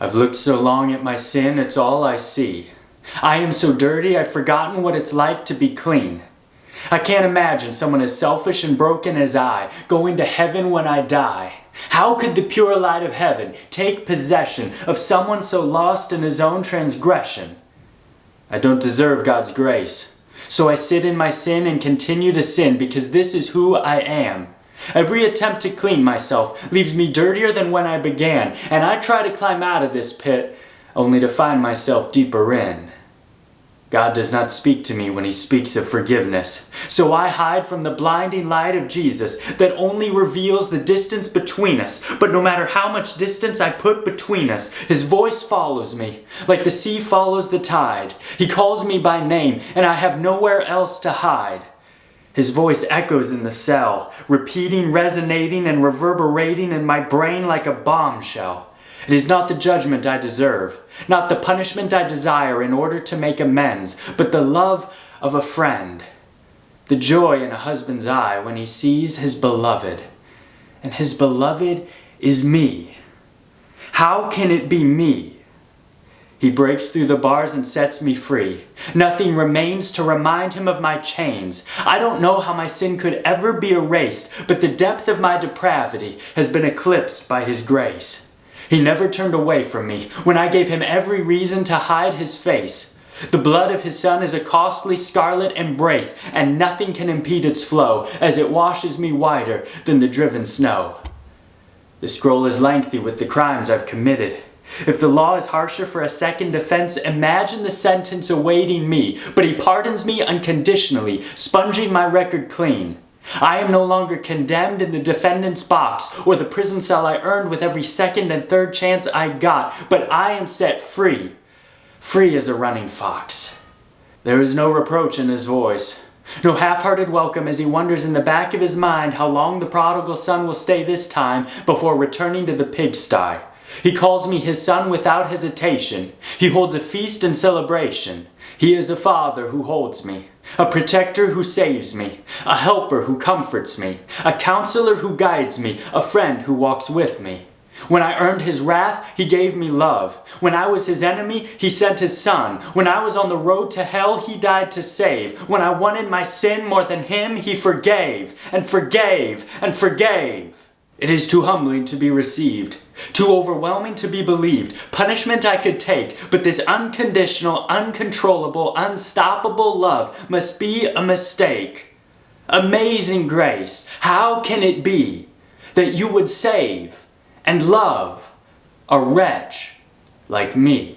I've looked so long at my sin, it's all I see. I am so dirty, I've forgotten what it's like to be clean. I can't imagine someone as selfish and broken as I going to heaven when I die. How could the pure light of heaven take possession of someone so lost in his own transgression? I don't deserve God's grace, so I sit in my sin and continue to sin because this is who I am. Every attempt to clean myself leaves me dirtier than when I began, and I try to climb out of this pit only to find myself deeper in. God does not speak to me when He speaks of forgiveness, so I hide from the blinding light of Jesus that only reveals the distance between us. But no matter how much distance I put between us, His voice follows me, like the sea follows the tide. He calls me by name, and I have nowhere else to hide. His voice echoes in the cell, repeating, resonating, and reverberating in my brain like a bombshell. It is not the judgment I deserve, not the punishment I desire in order to make amends, but the love of a friend. The joy in a husband's eye when he sees his beloved, and his beloved is me. How can it be me? He breaks through the bars and sets me free. Nothing remains to remind him of my chains. I don't know how my sin could ever be erased, but the depth of my depravity has been eclipsed by His grace. He never turned away from me when I gave Him every reason to hide His face. The blood of His Son is a costly scarlet embrace, and nothing can impede its flow as it washes me whiter than the driven snow. The scroll is lengthy with the crimes I've committed. If the law is harsher for a second offense, imagine the sentence awaiting me. But He pardons me unconditionally, sponging my record clean. I am no longer condemned in the defendant's box or the prison cell I earned with every second and third chance I got, but I am set free, free as a running fox. There is no reproach in His voice, no half-hearted welcome as He wonders in the back of his mind how long the prodigal son will stay this time before returning to the pigsty. He calls me His son without hesitation. He holds a feast and celebration. He is a father who holds me, a protector who saves me, a helper who comforts me, a counselor who guides me, a friend who walks with me. When I earned His wrath, He gave me love. When I was His enemy, He sent His Son. When I was on the road to hell, He died to save. When I wanted my sin more than Him, He forgave, and forgave, and forgave. It is too humbling to be received, too overwhelming to be believed. Punishment I could take, but this unconditional, uncontrollable, unstoppable love must be a mistake. Amazing grace, how can it be that you would save and love a wretch like me?